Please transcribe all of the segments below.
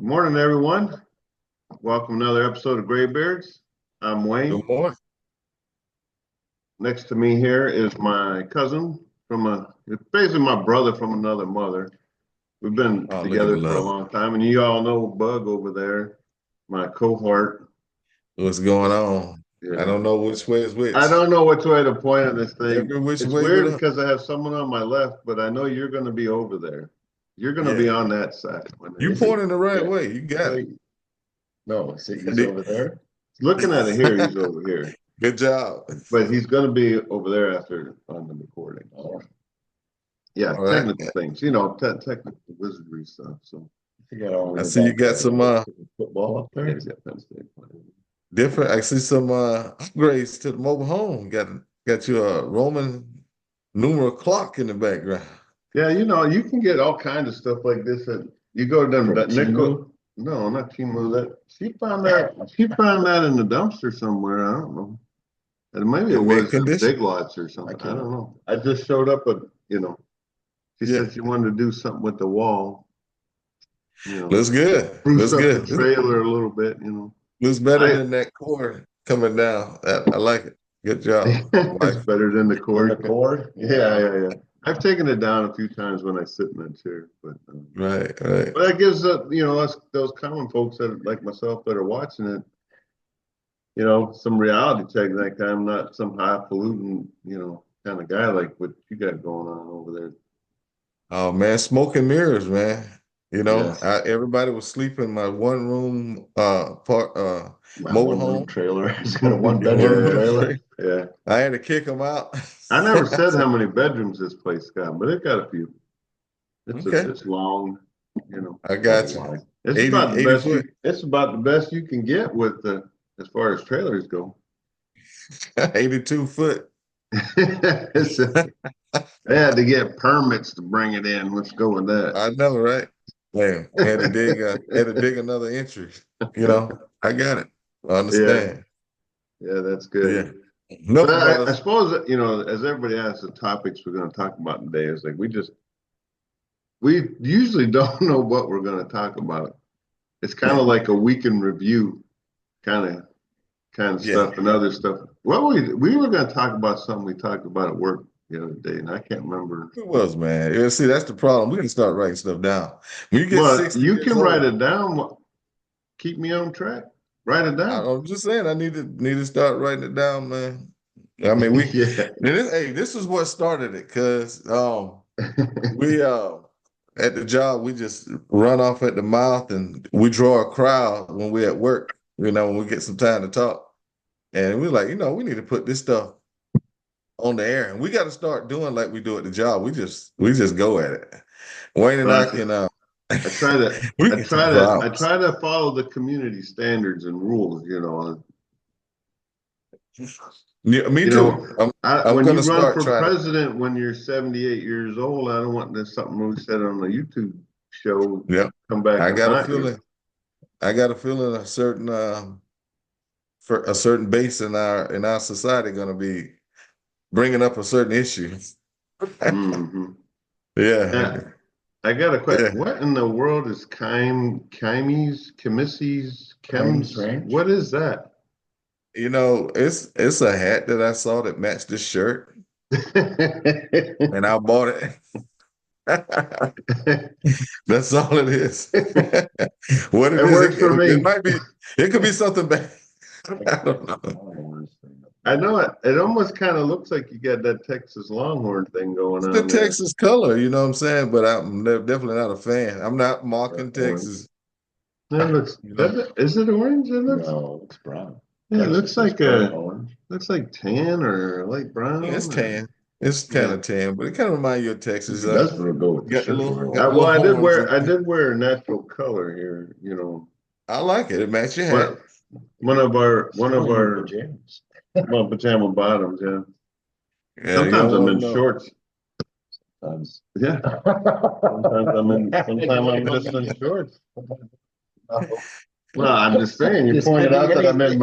Good morning, everyone. Welcome to another episode of Graybeards. I'm Wayne. Good morning. Next to me here is my cousin it's basically my brother from another mother. We've been Oh, look at the together for a love. long time, and you all know Bug over there, my cohort. What's going on? I Yeah. don't know which way is I which. don't know which way to point at this thing. Every which It's way but weird up. because I have someone on my left, but I know you're going to be over there. You're going to be Yeah. on that side. You pointing the right way. You got it. Wait, no, see, he's over there. Looking at it here, he's over here. Good job. But he's going to be over there after on the recording. Oh, Yeah, All right. technical things, technical wizardry stuff. So you got all I the see you back got there. some Football up there. he's got Penn State playing. different. I see some upgrades to the mobile home. Got you a Roman numeral clock in the background. Yeah, you can get all kinds of stuff like this at you go to them From that nickel. Timu? No, not Timu. That she found that in the dumpster somewhere. I don't know. And maybe it In mint was condition. Big Lots or something. I can't- don't know. I just showed up she Yeah. said she wanted to do something with the wall. Looks good. Spruce Looks up good. the trailer a little bit. Looks better I- than that cord coming down. I like it. Good job. It's better than the On cord. the cord? Yeah. I've taken it down a few times when I sit in that chair, but Right. that gives us those common folks that like myself that are watching it, some reality check. That kind. I'm not some highfalutin, kind of guy like what you got going on over there. Oh man, smoke and mirrors, man. Yes. Everybody was sleeping in my one room My mobile one-room home. trailer. It's got a One one-bedroom room trailer. trailer. Yeah. I had to kick them out. I never said how many bedrooms this place got, but it got a few. Okay, It's long, I got you. It's 80, about the 80 best foot, it's about the best you can get with as far as trailers go. 82 foot. They had to get permits to bring it in. Let's go with that. I know, right? Man, had to dig another entry. I got it. I understand. Yeah, that's good. Yeah. Enough But about I us. suppose that, as everybody asks, the topics we're going to talk about today is like we usually don't know what we're going to talk about. It's kind of like a week in review kind of Yeah. stuff and other stuff. Well, we were going to talk about something we talked about at work the other day, and I can't remember. It was, man. Yeah, see, that's the problem. We can start writing stuff down. When you get But 60 you years can write old, it down. Keep me on track. Write it down. I'm just saying, I need to start writing it down, man. I mean, Yeah. this is what started it, cause we at the job we just run off at the mouth and we draw a crowd when we're at work. When we get some time to talk, and we're like, we need to put this stuff on the air, and we got to start doing like we do at the job. We just go at it. Wayne and I can I try to we I can try talk for to I hours. try to follow the community standards and rules, Yeah, me You too. know, I'm when you gonna run start for trying to. president when you're 78 years old, I don't want this something we said on the YouTube show Yeah, come back I and got a haunt you. feeling. I got a feeling a certain for a certain base in our society going to be bringing up a certain issue. Hmm. Yeah, Yeah, I got a question. yeah. What in the world is Chimes chems? Ranch? What is that? It's a hat that I saw that matched this shirt, and I bought it. That's all it is. What it It is, works for it me. might be. It could be something bad. I don't know. I know it. It almost kind of looks like you got that Texas Longhorn thing going It's the on there. Texas color, you know what I'm saying? But I'm definitely not a fan. I'm not mocking Texas. It looks. You know, Is it orange? It looks. No, it's brown. Yeah, it Texas looks like is burnt orange. looks like tan or light brown. it's Or, tan. It's kind yeah. of tan, but it kind of reminds you of Texas. It does go with the Got the shirt. little, Real got the Well, little horns. I did wear a natural color here. I like it. It matches your hat. What one of our pajamas. well, pajama bottoms. Yeah. Yeah, you Sometimes don't I'm want in to know. shorts. Yeah. Sometimes I'm just in shorts. Well, I'm just saying. You This pointed could be out that I'm in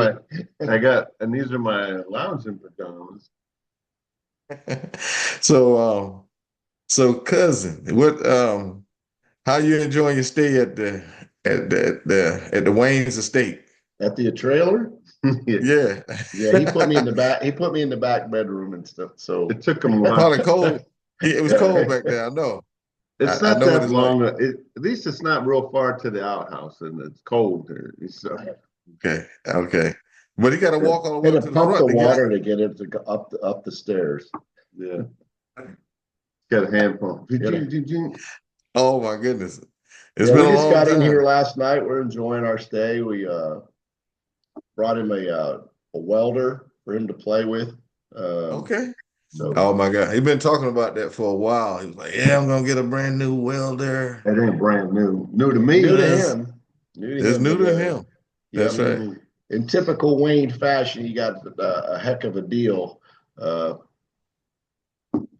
anything. and these are my lounging pajamas. So cousin, how you enjoying your stay at at the Wayne's estate. At the trailer? Yeah. Yeah. Yeah, he put me in the back. He put me in the back bedroom and stuff. So It took them a while. Probably cold. It was cold yeah, back there. I know. It's I not know what that it's like. long. At least it's not real far to the outhouse, and it's cold there. So Okay. Okay. But he got to walk all the way had up to to the pump the front to get out. water to get it to go up the stairs. yeah, got a hand pump. Oh my goodness. It's Yeah, been we a just long got in here time. last night. We're enjoying our stay. We brought him a welder for him to play with. Okay. So Oh my God. He's been talking about that for a while. He was like, yeah, I'm gonna get a brand new welder. It ain't brand new. New to me. new to Yes. him, new to It's him. new But to him. yeah, That's right. in typical Wayne fashion, he got a heck of a deal. Uh,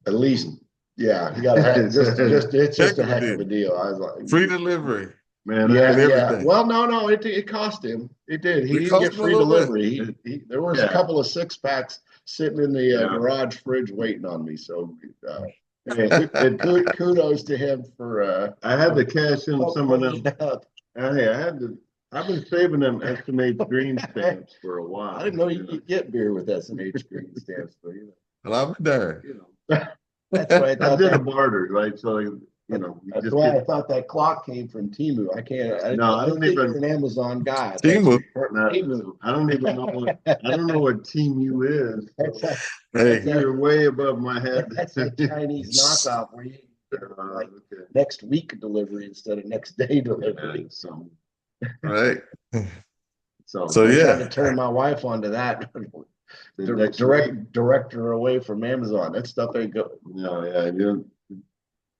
at least, yeah, he got a heck, just it's Heck just a of a heck of deal. a deal. I was like, Free delivery Man, yeah, and yeah. everything. Well, no, it cost him. It did. He It didn't cost get him a free little bit. delivery. There was a Yeah. couple of 6-packs sitting in the Yeah. garage fridge waiting on me. So, Hey, kudos to him for I had to cash in some of opening them. it up. Hey, I had to. I've been saving them SMH green stamps for a while. I didn't know you could get beer with SMH green stamps, but Well, I'm darned. that's why I I thought did a that. barter, right? So you That's just why I get. thought that clock came from Timu. I can't. No, I I don't think even. you're an Amazon guy. Timu. Timu. I don't even know what. I don't know what team you is. That's a, Hey, You're way above my head. that's a Chinese knockoff where you get like Okay. next week delivery instead of next day Yeah, delivery. right. So So I'm trying yeah. to turn my wife onto that. the next week, Direct her away from Amazon. That stuff ain't go. no, yeah,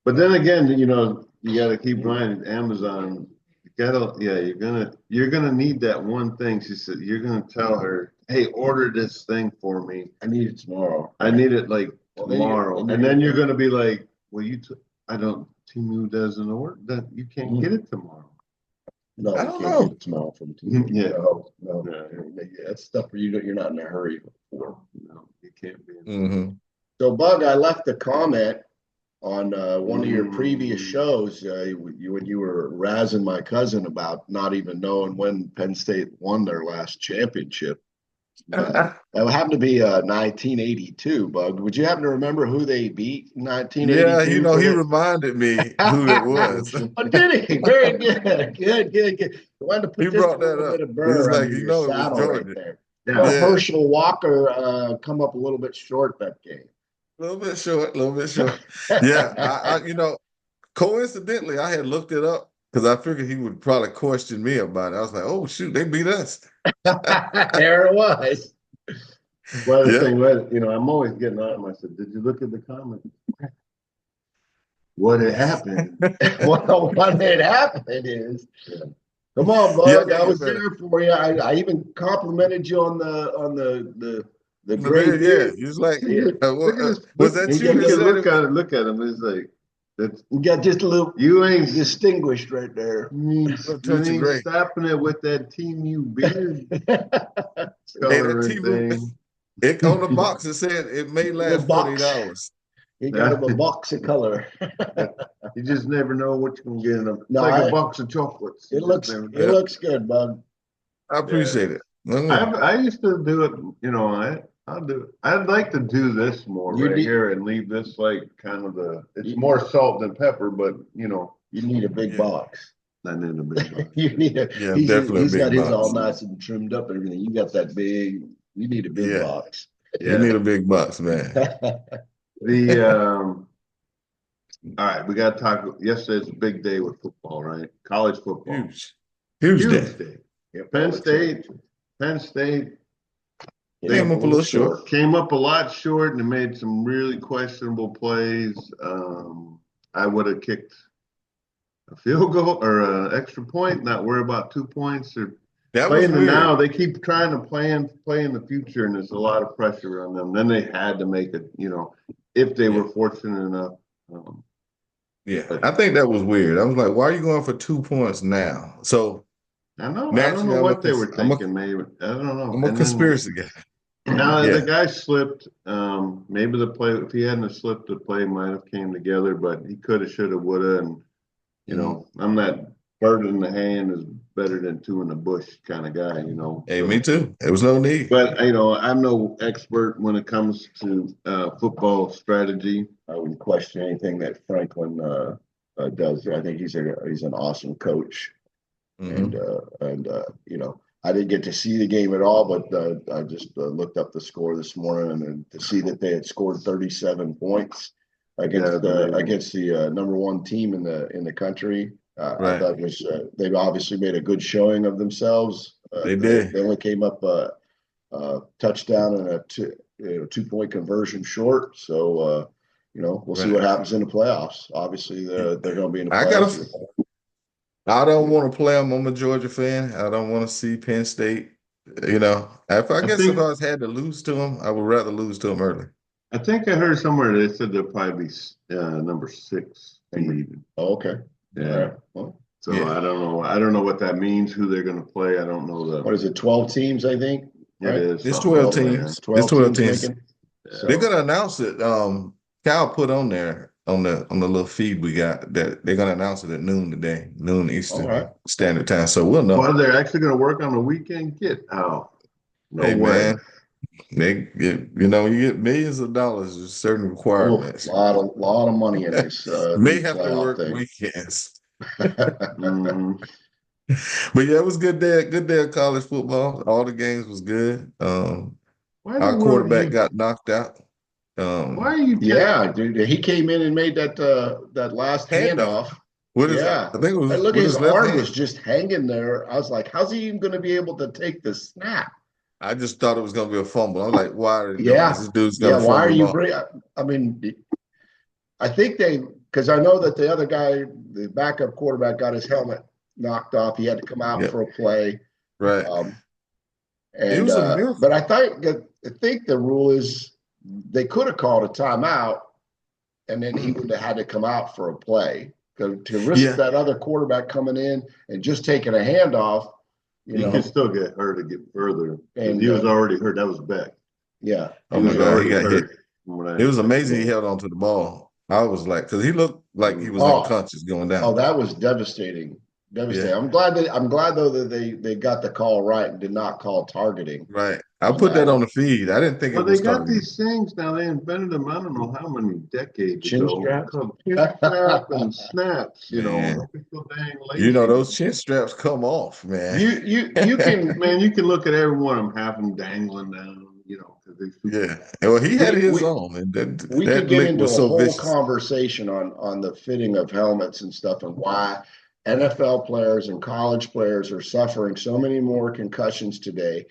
but then again, you got to keep in mind Amazon. You gotta, yeah, you're gonna need that one thing. She said you're gonna tell her, hey, order this thing for me. I need it tomorrow. I need it like Well, tomorrow, and then you're gonna be like, well, I don't. Timu doesn't order that. You can't get it tomorrow. No, I you don't can't know. get it tomorrow from Timu. Yeah. No. Yeah. That's stuff where you're not in a hurry for. No, you can't be. Mm-hmm. So, Bug, I left a comment on one of your previous Mm. shows when you were razzing my cousin about not even knowing when Penn State won their last championship. That happened to be 1982, Bug. Would you happen to remember who they beat in Yeah, 1982? he reminded me who it was. Oh, did he? Very good. Good. I wanted to He put just a brought that little bit up. of He was burr like, under your it was saddle right Georgia. there. Yeah. Yeah. Herschel Walker come up a little bit short that game. A little bit short, a little bit short. Yeah, coincidentally, I had looked it up because I figured he would probably question me about it. I was like, oh shoot, they beat us. There it was. Well, the Yeah. thing was, I'm always getting on him. I said, did you look at the comments? What had happened? Well, what had happened is, come on, Yeah, I Bug. gotta I get was better. there for you. I even complimented you on the The gray beard, yeah. beard. He was like, Yeah. Look at this. was Look, that you you get that to said look it? at it. Look at him. It's like that's You got just a little you ain't distinguished right there. you Touch of ain't gray. stopping it with that team you beard Hey, that coloring TV, thing. it on the box it said it may last 48 box. hours. You got him a box of color. You just never know what you're gonna get in them. It's No, like a box of chocolates. You It just looks never it know. looks good, Bug. I appreciate it. Mm. I used to do it. I'll do it. I'd like to do this more You right need- here and leave this like kind of it's more salt than pepper, but You need a big Yeah. box. I need a big box. You need a Yeah, he's definitely a he's got big his all box. nice and trimmed up and everything. You got that big, you need a big Yeah. box. You need a big box, man. The all right, we got to talk. Yesterday's a big day with football, right? College football, Huge. Huge day. day. Yeah, Penn State Came up a little short. came up a lot short and made some really questionable plays. I would have kicked a field goal or an extra point, not worry about 2 points or That was playing the weird. now. They keep trying to play in the future, and there's a lot of pressure on them. Then they had to make it, if they were fortunate enough. Yeah, I think that was weird. I was like, why are you going for 2 points now? So I don't naturally, know what they were thinking. Maybe I don't know. I'm a And conspiracy guy. then, now Yeah. the guy slipped. Maybe the play, if he hadn't have slipped, the play might have came together. But he could have, should have, would have. And I'm not bird in the hand is better than two in the bush kind of guy, Hey, So, me too. There was no need. but I'm no expert when it comes to football strategy. I wouldn't question anything that Franklin does. I think he's an awesome coach, Mhm. and I didn't get to see the game at all, but I just looked up the score this morning and to see that they had scored 37 points against the number one team in the country. I Right. thought they've obviously made a good showing of themselves. They did. They only came up a touchdown and a 2-point conversion short. So we'll see what happens in the playoffs. Obviously, they're going to be in the playoffs. I don't want to play them. I'm a Georgia fan. I don't want to see Penn State. If if I had to lose to them, I would rather lose to them early. I think I heard somewhere they said they'll probably be number 6 seed. Oh, okay. Yeah. All right. Well, So I don't know. I don't know what that means. Who they're going to play. I don't know what is it? 12 teams, I think. Right? It is. It's 12 teams. 12 it's 12 teams. teams. They're going to announce it. Cal put on there on the little feed we got that they're going to announce it at noon today, noon Eastern Standard Time. So we'll know. Well, they're actually going to work on the weekend. Get out. No way. Man. They get, you get millions of dollars. There's certain requirements. A lot of money in this. May have to work weekends. But yeah, it was good day. Good day of college football. All the games was good. Our quarterback got knocked out. Why are you? Yeah, dude. He came in and made that last handoff. I think it was. Look, his arm was just hanging there. I was like, how's he even going to be able to take the snap? I just thought it was going to be a fumble. I'm like, why are they doing this? This dude's going to fumble. Why are you I mean, I think because I know that the other guy, the backup quarterback, got his helmet knocked off. He had to come out for a play. Right. It was a miracle. But I think the rule is they could have called a timeout, and then he would have had to come out for a play. To risk that other quarterback coming in and just taking a handoff. He could still get hurt to get further. And he was already hurt. That was Beck. Yeah. Oh my God, he got hit. It was amazing he held onto the ball. I was like, because he looked like he was unconscious going down. Oh, that was devastating. Yeah. I'm glad though that they got the call right and did not call targeting. Right. I put that on the feed. I didn't think it was targeting. They got these things now. They invented them. I don't know how many decades chin ago. Straps. Chin strap and snaps. Those chin straps come off, man. You can you can look at every one of them, half them dangling down. Well, he had his own, and we could get into a whole conversation on the fitting of helmets and stuff, and why NFL players and college players are suffering so many more concussions today.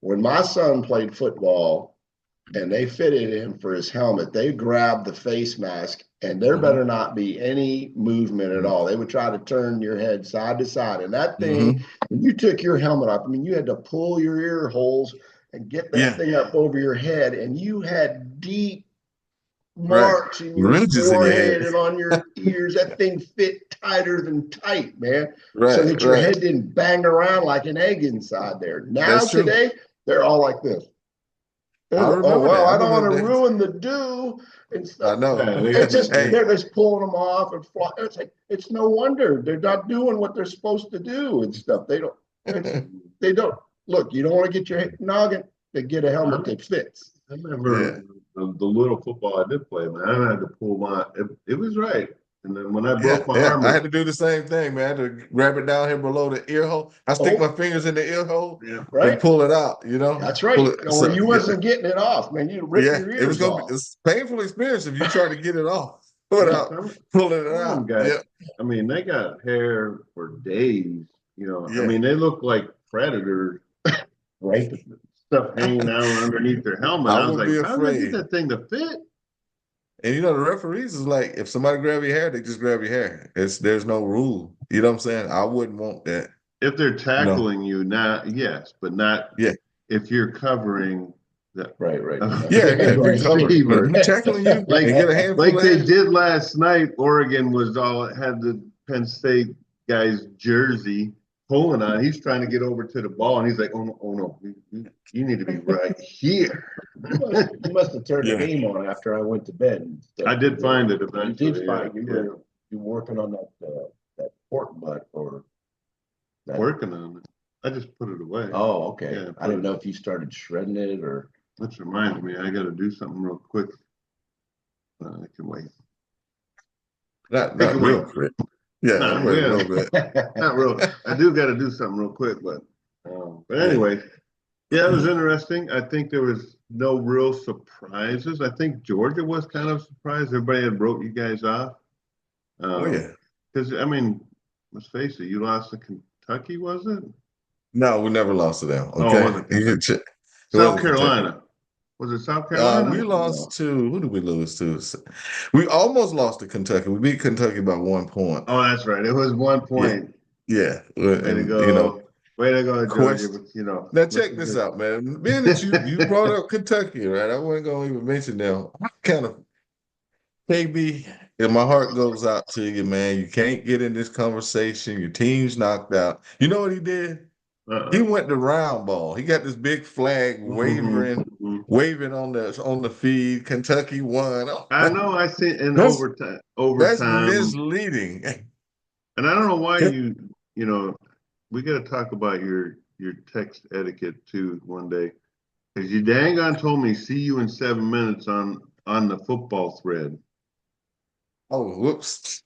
When my son played football and they fitted him for his helmet, they grabbed the face mask and there better not be any movement at all. They would try to turn your head side to side. And that thing, when you took your helmet off, you had to pull your ear holes and get that thing up over your head. And you had deep marks in your forehead and on your ears. That thing fit tighter than tight, man. So that your head didn't bang around like an egg inside there. Now today, they're all like this. I don't want to ruin the dew and stuff. I know. It's just they're just pulling them off and fly. It's like it's no wonder they're not doing what they're supposed to do and stuff. They don't look. You don't want to get your noggin. They get a helmet that fits. I remember the little football I did play, man. I had to pull my. It was right. And then when I broke my arm, I had to do the same thing, man. I had to grab it down here below the ear hole. I stick my fingers in the ear hole and pull it out, That's right. Or you wasn't getting it off, man. You rip your ears off. It's a painful experience if you try to get it off without pulling it out. Guys, they got hair for days, they look like predators. Right. Stuff hanging out underneath their helmet. I was like, how did they get that thing to fit? And the referees is like, if somebody grab your hair, they just grab your hair. There's no rule. You know what I'm saying? I wouldn't want that. If they're tackling you, yes, but not if you're covering that. Right. If you're tackling you, like they did last night. Oregon had the Penn State guy's jersey pulling on. He's trying to get over to the ball, and he's like, "Oh no, you need to be right here." You must have turned the game on after I went to bed. I did find it eventually. You did find you were working on that pork butt or that? Working on it. I just put it away. Oh, okay. Yeah, I didn't know if you started shredding it or. Which reminds me, I got to do something real quick. I can wait. Not Take not away. real quick. Yeah, Nah, wait a yeah, little bit. not real. I do got to do something real quick, but Yeah. anyway, yeah, it was interesting. I think there was no real surprises. I think Georgia was kind of surprised. Everybody had wrote you guys off. Oh yeah. Because I mean, let's face it, you lost to Kentucky, was it? No, we never lost to them. Oh, it Okay. wasn't Kentucky. It South wasn't Kentucky. Carolina. Was it South Carolina? We No. lost to who did we lose to? We almost lost to Kentucky. We beat Kentucky by 1 point. Oh, that's right. It was one Yeah, point. yeah. Way to And go. Way to go, Georgia. quest. But, Now check this out, man. Being that you brought up Kentucky, right? I wasn't gonna even mention them. I kind of KB, and my heart goes out to you, man. You can't get in this conversation. Your team's knocked out. You know what he did? He Uh-uh. went to round ball. He got this big flag Mhm. waving on the feed. Kentucky won. I know I see in That's that's overtime, misleading. and I don't know why you know, we got to talk about your text etiquette too one day, because you dang on told me see you in 7 minutes on the football thread. Oh, whoops.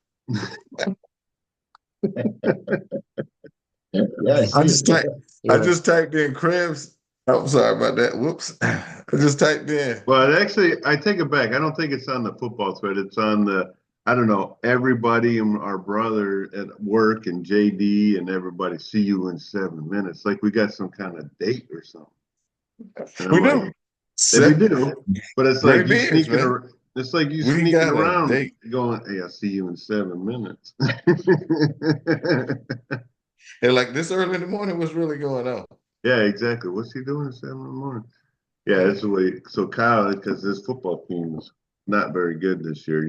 Yeah, I just typed I yeah. just typed in Krebs. I'm sorry about that. Whoops. I just typed in. Well, actually, I take it back. I don't think it's on the football thread. It's on I don't know, everybody and our brother at work and JD and everybody see you in 7 minutes. Like we got some kind of date or something. And We I'm do. like, if we Set, do, but it's like maybe you it is, sneaking man. around. It's like you We sneaking got a around date. going, hey, I'll see you in 7 minutes. And like this early in the morning, what's really going on? Yeah, exactly. What's he doing at 7 in the morning? Yeah, that's the way. So Kyle, because his football team is not very good this year,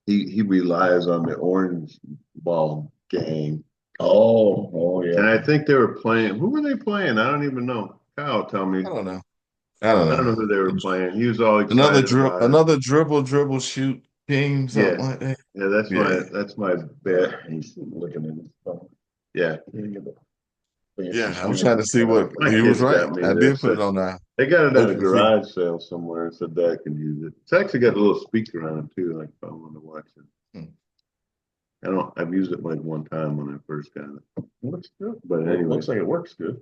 he relies on the orange ball gang. Oh, And yeah. I think they were playing. Who were they playing? I don't even know. Kyle, tell me. I don't know. I don't I don't know. know who they were playing. He was all excited about it. Another dribble, shoot team, Yeah, something like that. yeah, Yeah. that's my bet. He's looking at his phone. Yeah, Yeah. I was trying to see what my he was kids right. got me I this. did put it on our They got it at a open feed. garage sale somewhere and said that I can use it. It's actually got a little speaker on it too, like if I want to watch it. Hmm. I've used it like one time when I first got it. Looks good. But It anyway, looks like it works good.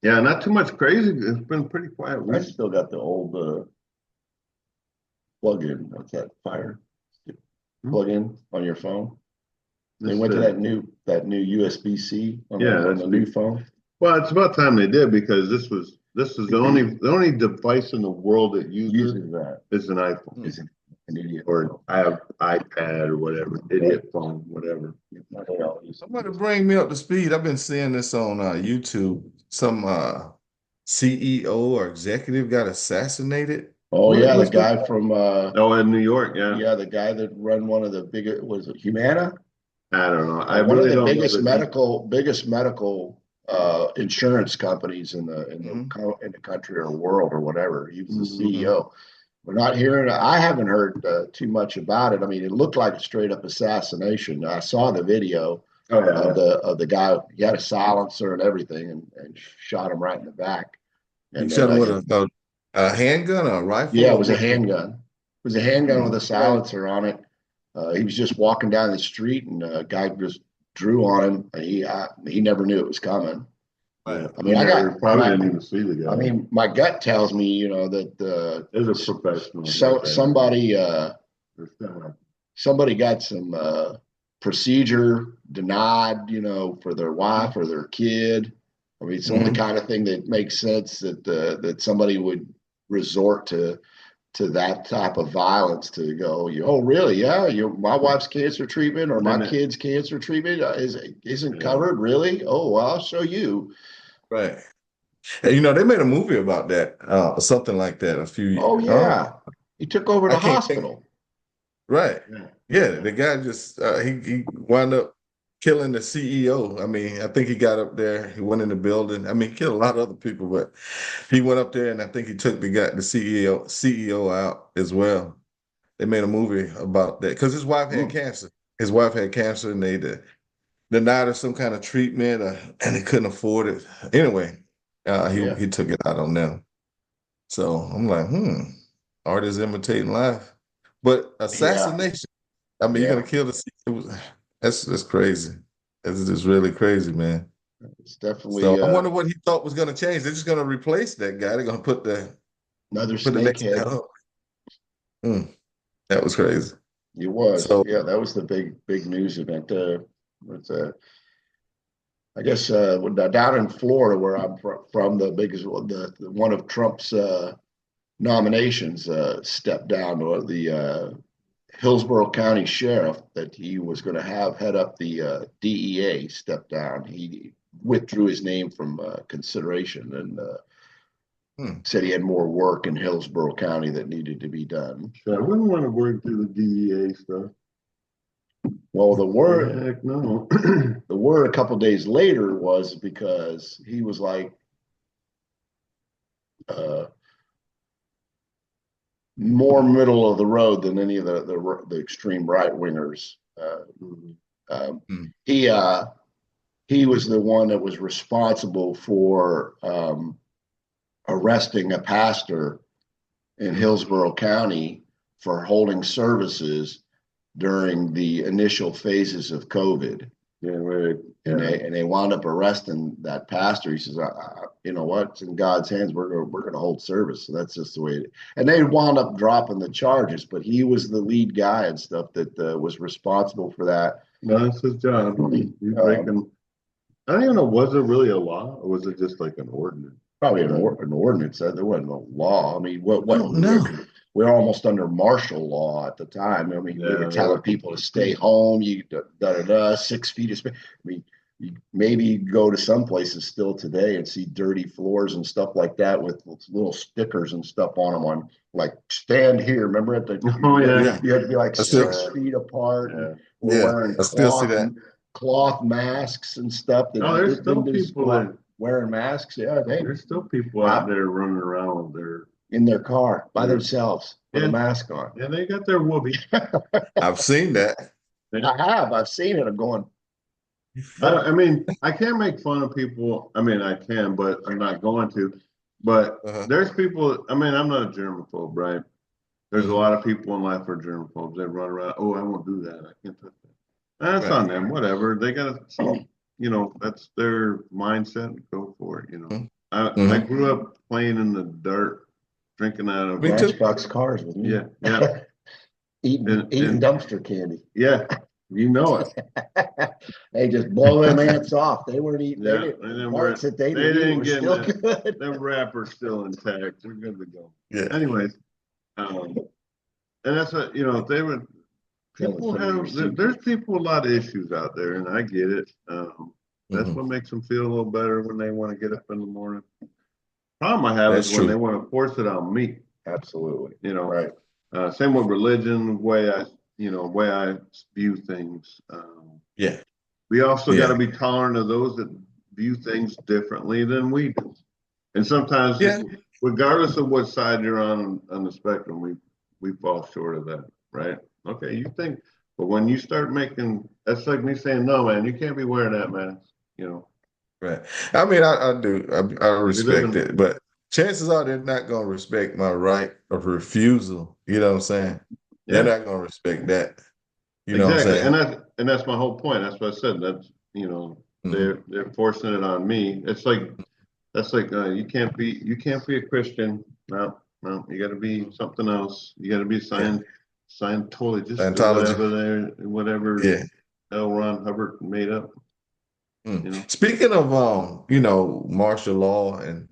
yeah, not too much crazy. It's been a pretty quiet I week. still got the old plug-in. What's that? Fire plug-in on your phone. They went to that new USB-C on Yeah, the that's new phone. Well, it's about time they did because this is the only device in the world that uses Uses that. is an iPhone Is an idiot. or I have iPad or whatever, idiot phone, whatever. Somebody bring me up to speed. I've been seeing this on YouTube. Some CEO or executive got assassinated. Oh yeah, the What's going guy from Oh, in New York, yeah. yeah, the guy that run one of the biggest, was it Humana? I don't know. I One of really the don't know biggest medical insurance companies in Mhm. the country or world or whatever. He was the Mhm. CEO. We're not hearing. I haven't heard too much about it. I mean, it looked like a straight up assassination. I saw the video Oh yeah. of the guy. He had a silencer and everything, and shot him right in the back. You And shot him with a handgun or a rifle yeah, it or was a what? handgun. It was a handgun with a Right. silencer on it. He was just walking down the street, and a guy just drew on him. And he never knew it was coming. Yeah. I mean, Probably didn't even see the guy. I mean, my gut tells me, you know, that There's a professional. so somebody got some procedure denied, you know, for their wife or their kid. I mean, it's the only Mhm. kind of thing that makes sense that somebody would resort to that type of violence to go, oh, really? Yeah, my wife's cancer treatment or my kid's cancer treatment isn't covered, really? Oh, well, I'll show you. Right. And, they made a movie about that, something like that a few Oh years. yeah, he took over I the can't think. hospital. Right. Yeah. Yeah, the guy just he wound up killing the CEO. I mean, I think he got up there, he went in the building. I mean, he killed a lot of other people, but he went up there and I think he took the CEO out as well. They made a movie about that because his wife had Hmm. cancer. His wife had cancer and denied her some kind of treatment, and they couldn't afford it. Anyway, Yeah. he took it out on them. So I'm like, art is imitating life, but Yeah. assassination. I mean, you're Yeah. gonna kill the. That's crazy. That's just really crazy, man. It's So definitely I wonder what he thought was gonna change. They're just gonna replace that guy. They're gonna another put the next guy snakehead. up. Mm, that was crazy. It was. So Yeah, that was the big news event. With, I guess down in Florida, where I'm from, the biggest the one of Trump's nominations stepped down. Or the Hillsborough County Sheriff that he was going to have head up the DEA stepped down. He withdrew his name from consideration and hmm, said he had more work in Hillsborough County that needed to be done. So I wouldn't want to work through the DEA stuff. Well, the word Heck no. the word a couple days later was because he was like uh, more middle of the road than any of the extreme right wingers. Um, hmm, he he was the one that was responsible for arresting a pastor in Hillsborough County for holding services during the initial phases of COVID. Yeah, right. And they wound up arresting that pastor. He says, "You know what? It's in God's hands. We're going to hold service." So that's just the way it. And they wound up dropping the charges, but he was the lead guy and stuff that was responsible for that. No, that's his job. He's breaking. I don't even know. Was it really a law, or was it just like an ordinance? Probably an ordinance. There wasn't a law. I mean, I don't know. we're almost under martial law at the time. I mean, we were telling people to stay home. You 6 feet of space. I mean, you maybe go to some places still today and see dirty floors and stuff like that with little stickers and stuff on them on like stand here. Remember at the Yeah. you had to be like I still- 6 feet apart. Yeah. We're Yeah, wearing I still see that. cloth masks and stuff that Oh, there's still didn't just people go out that wearing masks. Yeah, there's still people out there running around with their in their car by Yeah. themselves with a Yeah. mask on. yeah, they got their whoopee. I've seen that. I've seen it. I'm going, I mean, I can't make fun of people. I mean, I can, but I'm not going to. But Uh-huh. there's people. I mean, I'm not a germaphobe, right? There's a Mhm. lot of people in life who are germaphobes. They run around. Oh, I won't do that. I can't touch that. That's Right. on them. Whatever. They got some. You know, that's their mindset. Go for it. You know. I Mhm. grew up playing in the dirt, drinking out of Me too. Matchbox cars with me. yeah. eating And- dumpster candy. Yeah, you know it. They just blow them ants off. They weren't eating. Yeah, They and then didn't, parts that they they didn't eat didn't were get still that. good. Them wrappers still intact. We're good to go. Yeah. Anyways, and that's what they were. People there's people with a lot of issues out there, and I get it. That's Mhm. what makes them feel a little better when they want to get up in the morning. Problem I have That's is when true. they want to force it on me. Absolutely. You know, Right. Same with religion, way I view things. Yeah. We also got Yeah. to be tolerant of those that view things differently than we do. And sometimes, Yeah. regardless of what side you're on the spectrum, we fall short of that, right? Okay, you think, but when you start making, that's like me saying, no, man, you can't be wearing that mask. Right. I mean, I do. I respect in- it, but chances are they're not going to respect my right of refusal. You know what I'm saying? Yeah, They're not going to respect that. You know what I'm exactly. saying? And that's my whole point. That's what I said. That's Mhm. they're forcing it on me. It's like that's like you can't be a Christian. No, you got to be something else. You got to be Scientologist or Scientology. whatever Yeah. L. Ron Hubbard made up. Speaking of martial law and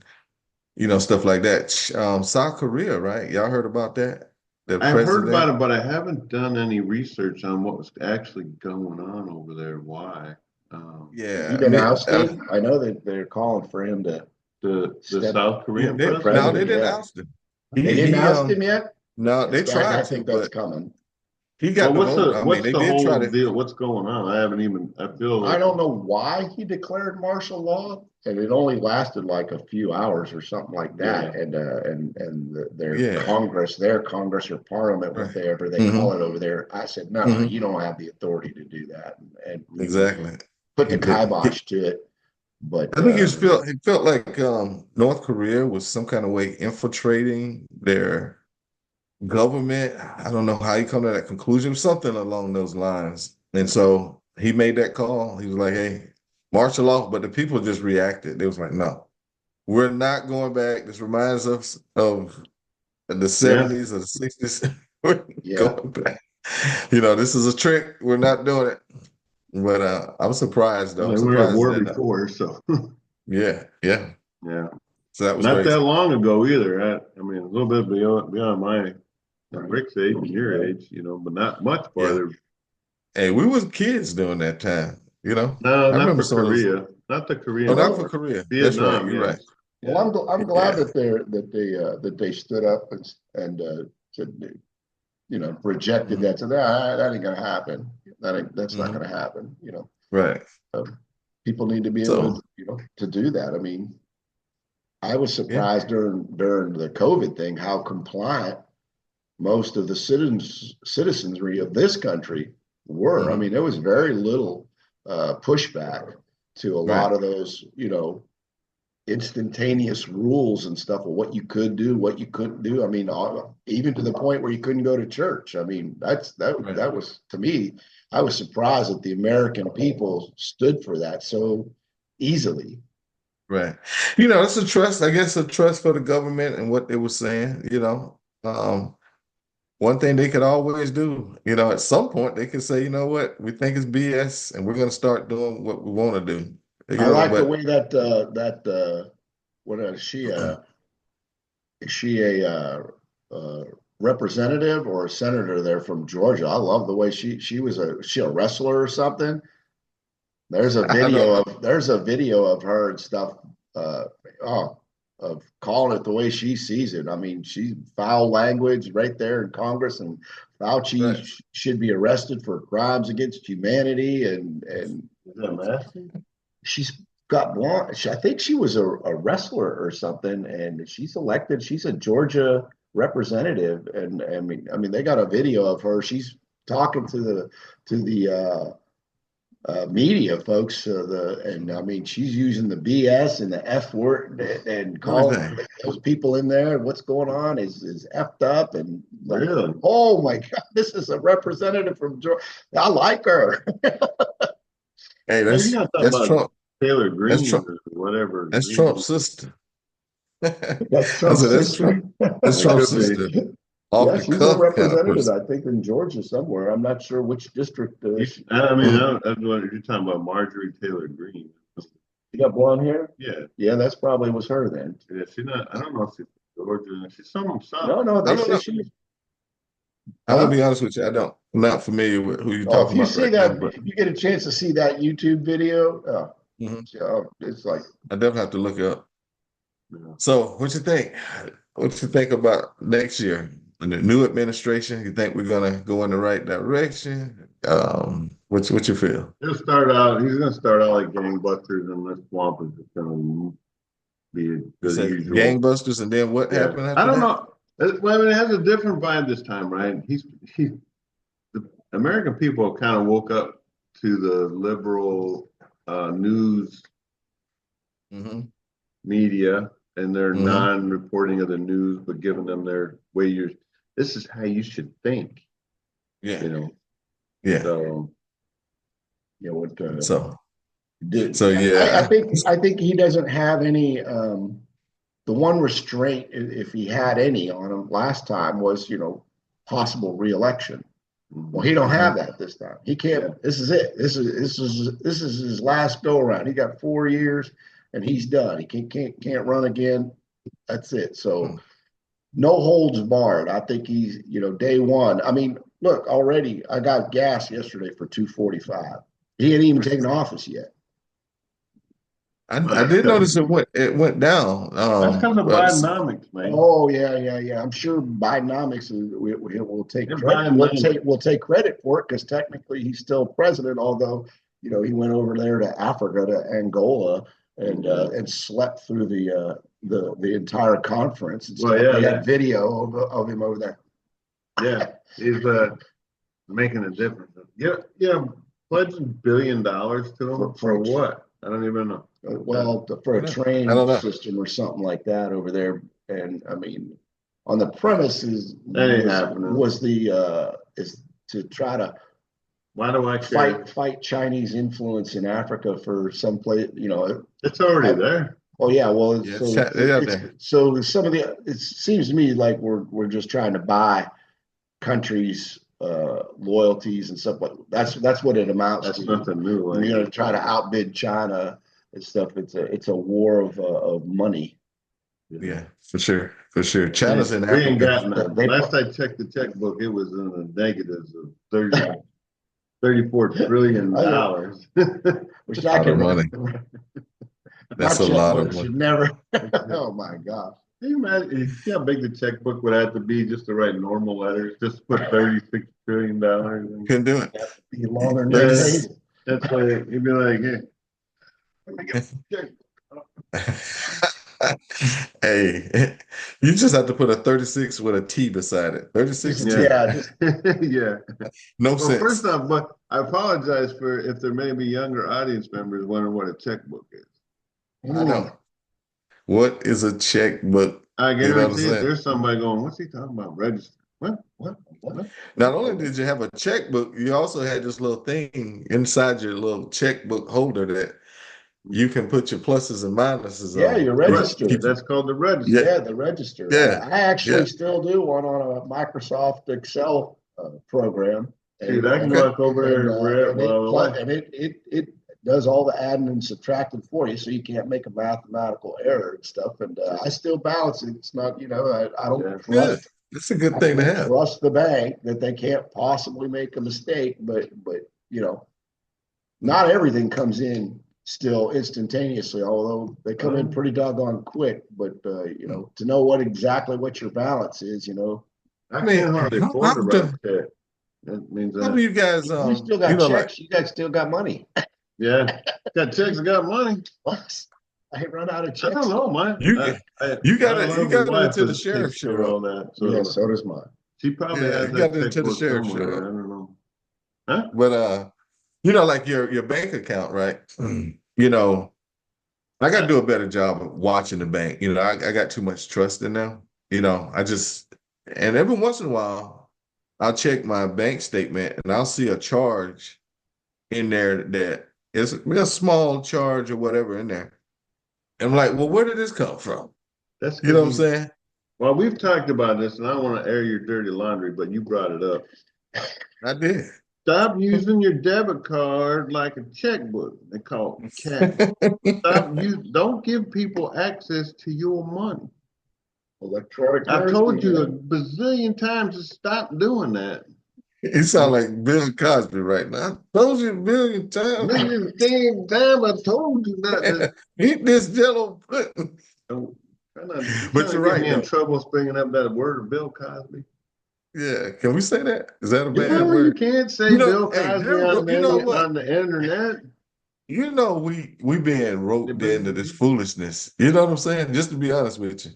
stuff like that, South Korea, right? Y'all heard about that? The I've heard about president. it, but I haven't done any research on what was actually going on over there. Why? Yeah, He been ousted. I know that they're calling for him to. The Step- South Korean no, president. they didn't yeah. oust him. They didn't oust him yet. No, they tried I to, think that's but coming. he got the vote. I mean, what's they the did try whole to. deal? What's going on? I haven't even. I feel I like don't know why he declared martial law, and it only lasted like a few hours or something like that. Yeah. And their Yeah. Congress or Parliament, Right. whatever they Mhm. call it over there. I said, no, Mhm. you don't have the authority to do that. And Exactly. put the he kibosh to it. But I think he felt like North Korea was some kind of way infiltrating their government. I don't know how he come to that conclusion, something along those lines. And so he made that call. He was like, "Hey, martial law," but the people just reacted. They was like, "No, we're not going back. This reminds us of the Yeah. 70s or the 60s. We're yeah, going back. This is a trick. We're not doing it." But I'm surprised though. Well, I'm they were at surprised war that before, so yeah, yeah. yeah. So that was Not that crazy. long ago either. I mean, a little bit beyond my Rick's age and your age, but not much Yeah. farther. Hey, we was kids during that time, No, I not remember for some of those. Korea. Not the Oh, Korean not for War. Korea. That's right. Vietnam, You're right. yes. well, Yeah. I'm glad Yeah. that they stood up and said, rejected Mhm. that. So that ain't gonna happen. That's not Mhm. gonna happen. Right. Um, people need to be able So, to do that. I mean, I was yeah. surprised during the COVID thing how compliant most of the citizenry of this country were. I Mhm. mean, there was very little pushback to a Right. lot of those, instantaneous rules and stuff of what you could do, what you couldn't do. I mean, even to the point where you couldn't go to church. I mean, Right. that was to me. I was surprised that the American people stood for that so easily. Right. It's a trust, I guess, a trust for the government and what they were saying. One thing they could always do, at some point they could say, you know what, we think it's BS and we're going to start doing what we want to do. I like the But way that what is she a representative or a senator there from Georgia? I love the way she a wrestler or something. I don't know. There's a video of her and stuff. Uh, oh, of calling it the way she sees it. I mean, she's foul language right there in Congress, and Fauci Right. should be arrested for crimes against humanity. And Is that nasty? she's got blonde. I think she was a wrestler or something, and she's elected. She's a Georgia representative, and I mean, they got a video of her. She's talking to the media folks. And I mean, she's using the BS and the F word and calling Everything. those people in there. What's going on is effed up, and like, Really? oh my God, this is a representative from Georgia. I like her. Hey, Well, you got to talk that's about Trump. Taylor That's Green Trump. or whatever. That's Green. Trump's sister. That's I Trump's said that's sister. Trump. That's It Trump's could be. sister. Off Yeah, the she's a cuff kind of representative, person. I think, in Georgia somewhere. I'm not sure which district. I mean, Mhm. that's what you're talking about, Marjorie Taylor Green. She got blonde hair. Yeah, Yeah, that's probably was her then. yeah. She's not. I don't know if she's Georgia. She's some No, South. no, I they don't say know. she. I'm gonna Huh? be honest with you. I'm not familiar with who you're Oh, if talking you about see right now, that, but if you get a chance to see that YouTube video, mhm, it's like I definitely have to look it up. Yeah. So, what you think? What you think about next year? In the new administration, you think we're gonna go in the right direction? What you feel? He'll start out. He's going to start out like gangbusters, and this swamp is just going to be You the say usual. gangbusters, and then what Yeah, happened I after don't that? know. Well, I mean, it has a different vibe this time, right? The American people kind of woke up to the liberal news Hmm. media and their Hmm. non-reporting of the news, but giving them their way. This is how you should think, Yeah, you know. yeah. So what So, did so I yeah. think he doesn't have any. The one restraint, if he had any on him last time, was possible reelection. Well, he don't Mhm. have that this time. He yeah, can't. This is it. This is his last go around. He got 4 years, and he's done. He can't run again. That's it. So no holds barred. I think he's day one. I mean, look, already I got gas yesterday for 2.45. He ain't even taken office yet. I did notice it went down. that's because of But Bidenomics, man. Oh yeah. I'm sure Bidenomics will take They're credit. Bidenomics. We'll take credit for it because technically he's still president. Although he went over there to Africa to Angola and slept through the entire conference and Well, stuff. yeah, They had video of him over there. yeah, he's making a difference. Yeah, yeah. pledging $1 billion to them for what? I don't even know. Well, for a I train don't know. system or something like that over there. And I mean, on the premises That ain't happening. is to try to Why do I care? fight Chinese influence in Africa for some place, It's already there. Oh yeah, well, Yeah, so there. so some of the it seems to me like we're just trying to buy countries' loyalties and stuff. But that's what it amounts That's to. nothing new. We're going to try to outbid China and stuff. It's a war of money. Yeah, for sure, for sure. China's in We ain't Africa. got none. Last I checked the checkbook, it was in the negatives of $34 trillion. Which A lot of money. That's a lot of money. Should never. Oh my gosh. Can you imagine how big the checkbook would have to be just to write normal letters? Just put $36 trillion in. Couldn't do it. Have to be longer than Yes. That's why you'd be like, Hey, you just have to put a 36 with a T beside it. 36 T. Yeah. yeah. No Well, sense. first off, but I apologize for if there may be younger audience members wondering what a checkbook is. I know. What is a checkbook? I You know what I'm guarantee saying? there's somebody going, what's he talking about? Register. What? Not only did you have a checkbook, you also had this little thing inside your little checkbook holder that you can put your pluses and minuses Yeah, on. your register. That's called the register. Yeah, the register. Yeah. I actually still do one on a Microsoft Excel program. See, I can walk over there and it does all the adding and subtracting for you, so you can't make a mathematical error and stuff. And I still balance it. It's not, I don't trust. It's a good thing to have. Trust the bank that they can't possibly make a mistake, but not everything comes in still instantaneously, although they come in pretty doggone quick. But to know what your balance is, I can't hardly afford to write check. That means How do you guys you still got checks, you guys still got money. Yeah, got checks, got money. I run out of checks. I don't know, man. You got it into the sheriff show. All that. So, yeah, so does mine. She probably has got that it into the sheriff show. I don't know. Huh? But like your bank account, right? I got to do a better job of watching the bank. I got too much trust in them. And every once in a while, I'll check my bank statement and I'll see a charge in there that is a small charge or whatever in there. And I'm like, well, where did this come from? That's what I'm saying? Well, we've talked about this, and I don't want to air your dirty laundry, but you brought it up. I did. Stop using your debit card like a checkbook. They call it cash. Don't give people access to your money. Electronic. I told you a bazillion times to stop doing that. You sound like Bill Cosby right now. I told you a billion times. Million damn I told you that. Eat this jello pudding. But you're right. Me in trouble bringing up that word of Bill Cosby. Yeah, can we say that? Is that a bad word? You can't say Bill Cosby on the internet. We being roped into this foolishness. You know what I'm saying? Just to be honest with you,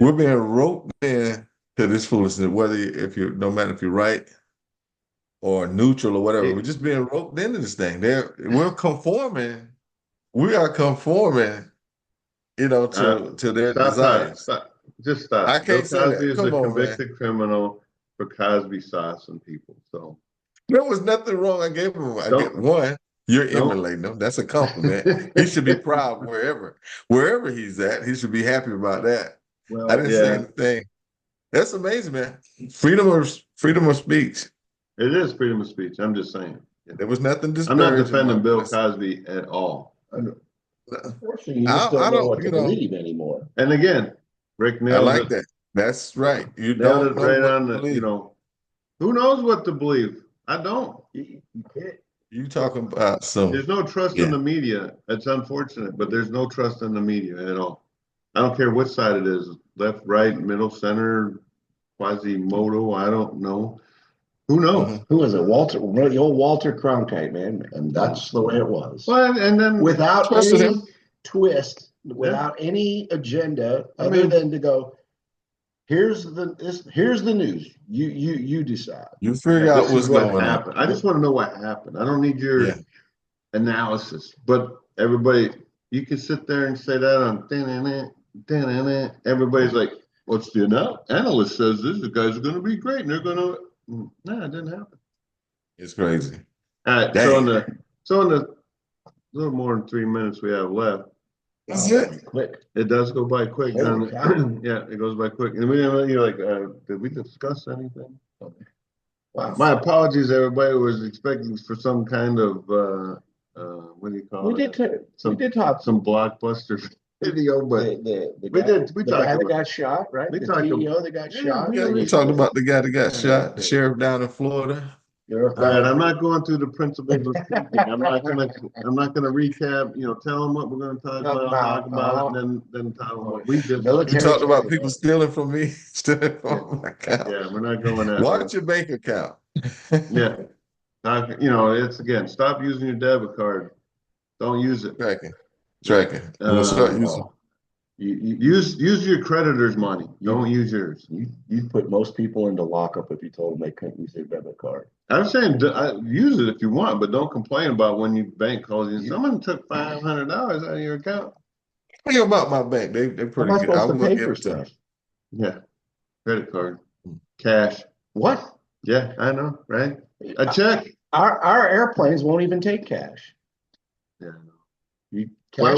we're being roped into this foolishness. No matter if you're right or neutral or whatever, we're just being roped into this thing. We're conforming. We are conforming. To their desires. Stop. Just stop. I can't say that. Bill Cosby is a convicted criminal for Cosby saucing people. So there was nothing wrong. I gave him one. You're emulating him. That's a compliment. He should be proud wherever he's at. He should be happy about that. Well, I didn't say anything. That's amazing, man. Freedom of speech. It is freedom of speech. I'm just saying. There was nothing I'm not defending Bill Cosby at all. Unfortunately, you just don't know what to believe anymore. And again, Rick nailed I like that. That's right. You nailed don't it right on the. Who knows what to believe? I don't. You can't. You talking about some? There's no trust in the media. It's unfortunate, but there's no trust in the media at all. I don't care which side it is, left, right, middle, center, Quasimodo. I don't know. Who knows? Mm-hmm. Who is it? The old Walter Cronkite, man, and that's the way it was. Well, and then without any twist, without any agenda, other than to go, here's the news. You decide. You figure out This is what's what going on. happened. I just want to know what happened. I don't need your Yeah. analysis, but everybody, you can sit there and say that on everybody's like, what's the analyst says this guy's going to be great and they're going to. No, it didn't happen. It's crazy. All right, Dang. so in the little more than 3 minutes we have left, That's it. Quick. it does go by quick. Holy doesn't cow. it? Yeah, it goes by quick. And we didn't, you're like, did we discuss anything? Wow. My apologies, everybody was expecting for some kind of what do you call We it? we did talk. Some blockbuster video, but The we guy, did. We the talked guy that about. got shot, right? We The talked CEO that got shot. Yeah, we talked about the guy that got shot, the sheriff down in Florida. All right, I'm not going through the principles of speaking. I'm not gonna recap. Tell them what we're gonna talk about, and then tell them what we did. You talked about people stealing from me, stealing from my account. Yeah, we're not going that. Watch your bank account. Yeah, it's again. Stop using your debit card. Don't use it. Tracking. We're gonna start using. You use your creditor's money. Don't use yours. You put most people into lockup if you told them they couldn't use their debit card. I'm saying use it if you want, but don't complain about when your bank calls you. Someone took $500 out of your account. Tell you about my bank. They're pretty How am I good. I supposed was to gonna pay give for it to them. stuff? Yeah, credit card, cash. What? Yeah, I know, right? A check. Our airplanes won't even take cash. Yeah. Cash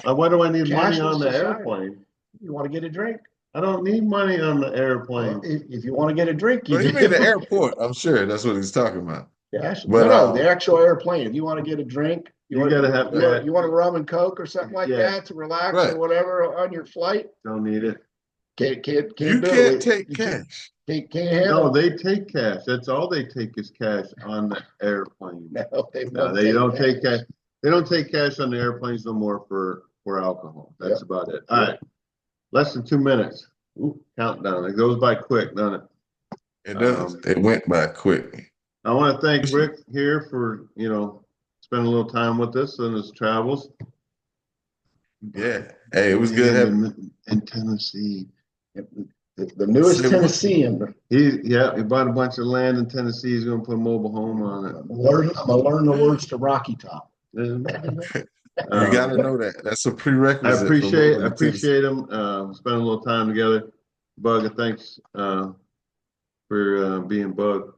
Why do I need money cashless on the society. airplane? You want to get a drink? I don't need money on the airplane. If you want to get a drink, Well, you mean the airport? I'm sure that's what he's talking about. Cash. But, No, the actual airplane. If you want to get a drink, you gotta have that. You want a rum and coke or something like that to relax or whatever on your flight. Don't need it. Can't You do can't it. take cash. Can't handle. No, they take cash. That's all they take is cash on the airplane. No, they don't take cash. They don't take cash on the airplanes no more for alcohol. That's about it. All right. Less than 2 minutes. Ooh, countdown. It goes by quick, doesn't it? It does. It went by quick. I want to thank Rick here for, spending a little time with us in his travels. Yeah. Hey, it was good having in Tennessee. The newest Tennessean. He bought a bunch of land in Tennessee. He's going to put a mobile home on it. I'm gonna learn the words to Rocky Top. You got to know that. That's a prerequisite. I appreciate him spending a little time together. Bug, thanks for being Bug.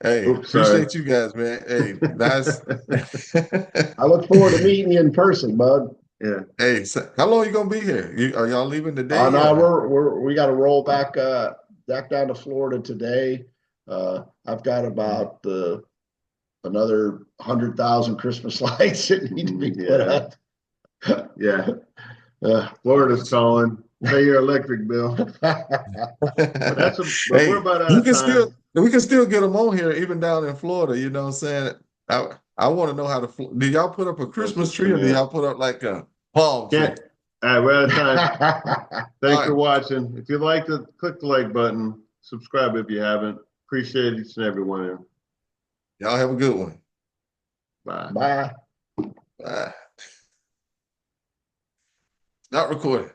Hey, appreciate you guys, man. Hey, nice. I look forward to meeting you in person, Bug. Yeah. Hey, so how long you gonna be here? Are y'all leaving today? No, we got to roll back down to Florida today. I've got about another 100,000 Christmas lights that need to be put up. Yeah. Florida's calling. Pay your electric bill. We're about out of time. We can still get them on here, even down in Florida. You know what I'm saying? I want to know how to. Do y'all put up a Christmas tree, or do y'all put up like a palm tree? All right, we're out of time. Thanks for watching. If you liked it, click the like button. Subscribe if you haven't. Appreciate each and every one of you. Y'all have a good one. Bye. Bye. Not recording.